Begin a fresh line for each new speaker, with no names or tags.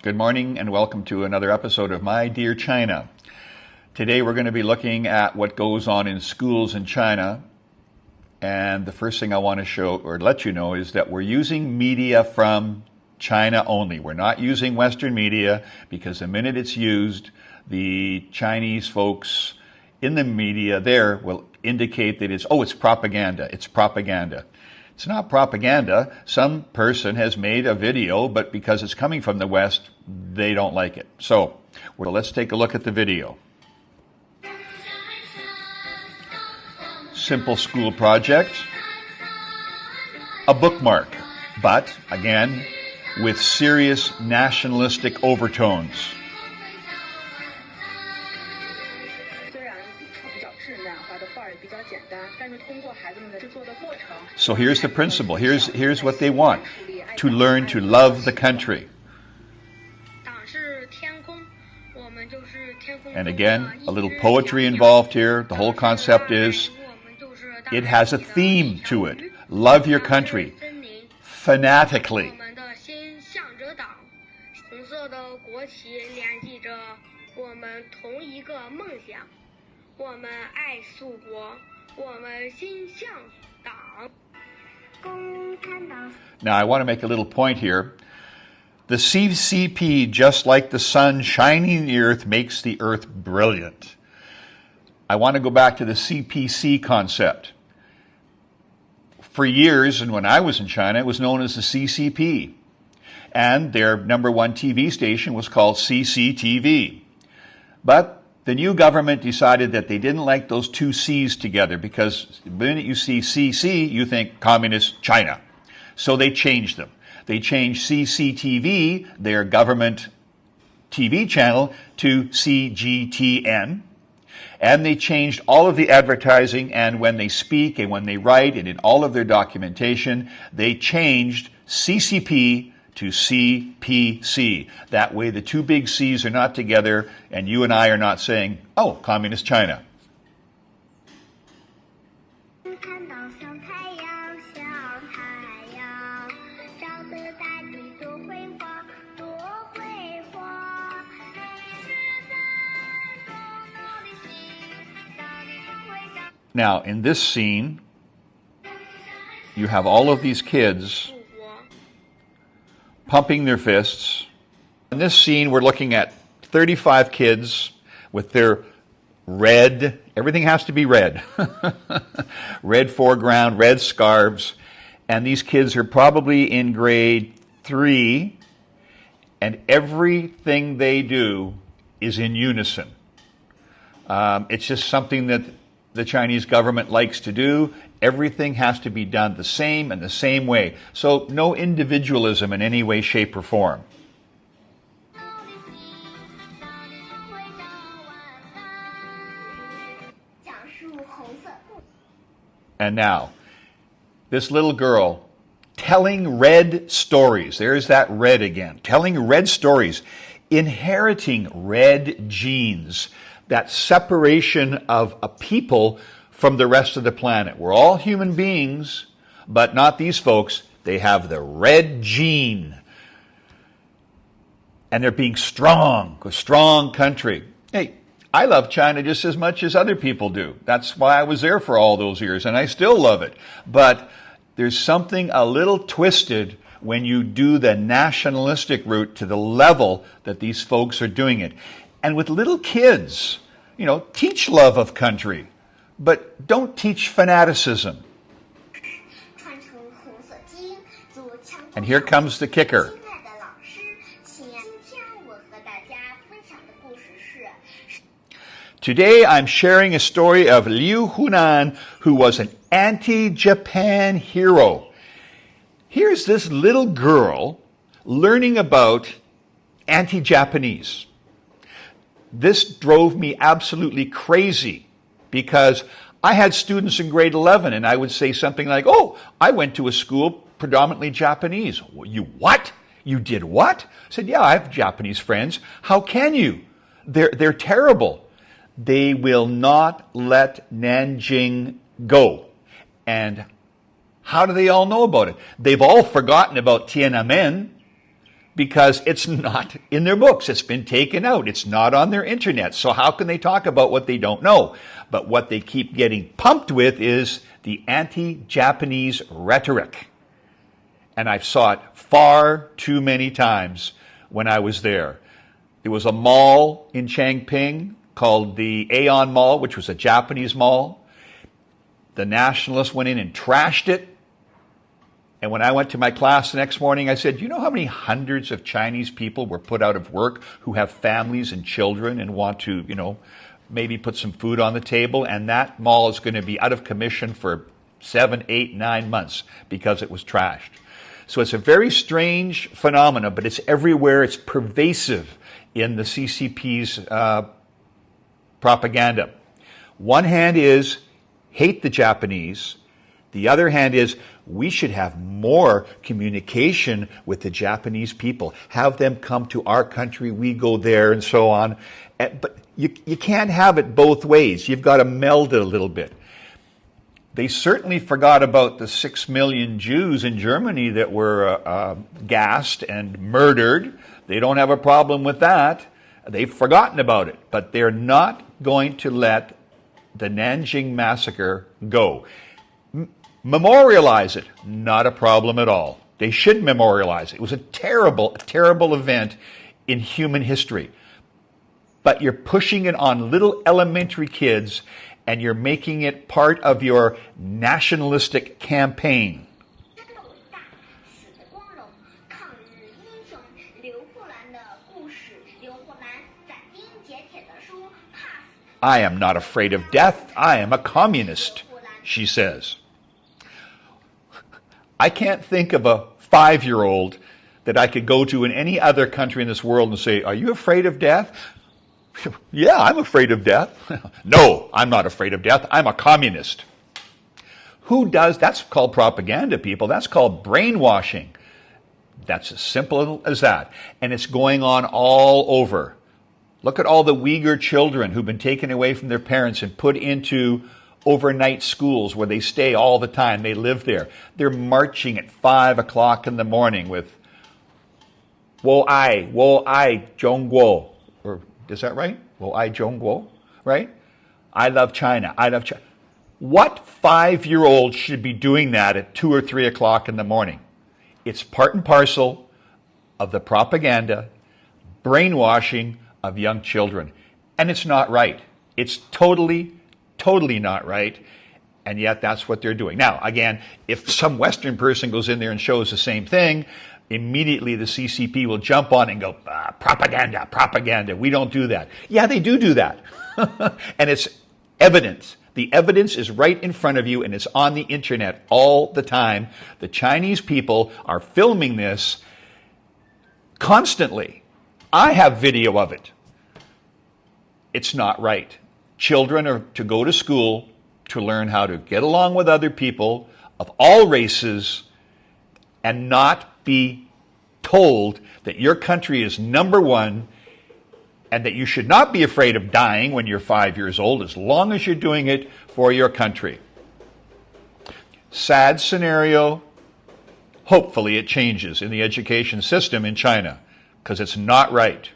Good morning and welcome to another episode of My Dear China. Today we're going to be looking at what goes on in schools in China. And the first thing I want to show or let you know is that we're using media from China only. We're not using Western media because the minute it's used, the Chinese folks in the media there will indicate that it's propaganda. It's propaganda. It's not propaganda. Some person has made a video, but because it's coming from the West, they don't like it. So, let's take a look at the video. Simple school project. A bookmark, but again, with serious nationalistic overtones. So here's the principle. Here's what they want. To learn to love the country. And again, a little poetry involved here. The whole concept is, it has a theme to it. Love your country. Fanatically. Now, I want to make a little point here. The CCP, just like the sun shining the earth, makes the earth brilliant. I want to go back to the CPC concept. For years, and when I was in China, it was known as the CCP. And their number one TV station was called CCTV. But the new government decided that they didn't like those two C's together because the minute you see CC, you think Communist China. So they changed them. They changed CCTV, their government TV channel, to CGTN. And they changed all of the advertising, and when they speak and when they write and in all of their documentation, they changed CCP to CPC. That way the two big C's are not together and you and I are not saying, oh, Communist China. Now, in this scene, you have all of these kids pumping their fists. In this scene, we're looking at 35 kids with their red, everything has to be red, red foreground, red scarves, and these kids are probably in grade 3, and everything they do is in unison. It's just something that the Chinese government likes to do. Everything has to be done the same and the same way. So no individualism in any way, shape, or form. And now, this little girl telling red stories. There's that red again. Telling red stories. Inheriting red genes. That separation of a people from the rest of the planet. We're all human beings, but not these folks. They have the red gene. And they're being strong, a strong country. Hey, I love China just as much as other people do. That's why I was there for all those years, and I still love it. But there's something a little twisted when you do the nationalistic route to the level that these folks are doing it. And with little kids, teach love of country, but don't teach fanaticism. And here comes the kicker. Today I'm sharing a story of Liu Hunan, who was an anti-Japan hero. Here's this little girl learning about anti-Japanese. This drove me absolutely crazy because I had students in grade 11 and I would say something like, oh, I went to a school predominantly Japanese. You what? You did what? I said, yeah, I have Japanese friends. How can you? They're terrible. They will not let Nanjing go. And how do they all know about it? They've all forgotten about Tiananmen, because it's not in their books. It's been taken out. It's not on their internet. So how can they talk about what they don't know? But what they keep getting pumped with is the anti-Japanese rhetoric. And I've saw it far too many times when I was there. There was a mall in Changping called the Aeon Mall, which was a Japanese mall. The nationalists went in and trashed it. And when I went to my class the next morning, I said, you know how many hundreds of Chinese people were put out of work who have families and children and want to, maybe put some food on the table? And that mall is going to be out of commission for 7, 8, 9 months because it was trashed. So it's a very strange phenomenon, but it's everywhere. It's pervasive in the CCP's propaganda. One hand is hate the Japanese. The other hand is we should have more communication with the Japanese people. Have them come to our country, we go there, and so on. But you can't have it both ways. You've got to meld it a little bit. They certainly forgot about the 6 million Jews in Germany that were gassed and murdered. They don't have a problem with that. They've forgotten about it. But they're not going to let the Nanjing massacre go. Memorialize it, not a problem at all. They should memorialize it. It was a terrible, terrible event in human history. But you're pushing it on little elementary kids and you're making it part of your nationalistic campaign. I am not afraid of death. I am a communist, she says. I can't think of a 5-year-old that I could go to in any other country in this world and say, are you afraid of death? Yeah, I'm afraid of death. No, I'm not afraid of death. I'm a communist. Who does? That's called propaganda, people. That's called brainwashing. That's as simple as that. And it's going on all over. Look at all the Uyghur children who've been taken away from their parents and put into overnight schools where they stay all the time. They live there. They're marching at 5 o'clock in the morning with Wo Ai Zhongguo. Or is that right? Wo Ai Zhongguo, right? I love China. I love China. What 5-year-old should be doing that at 2 or 3 o'clock in the morning? It's part and parcel of the propaganda, brainwashing of young children. And it's not right. It's totally not right. And yet that's what they're doing. Now, again, if some Western person goes in there and shows the same thing, immediately the CCP will jump on and go, propaganda. We don't do that. Yeah, they do that. And it's evidence. The evidence is right in front of you and it's on the internet all the time. The Chinese people are filming this constantly. I have video of it. It's not right. Children are to go to school to learn how to get along with other people of all races and not be told that your country is number one and that you should not be afraid of dying when you're 5 years old as long as you're doing it for your country. Sad scenario. Hopefully it changes in the education system in China because it's not right.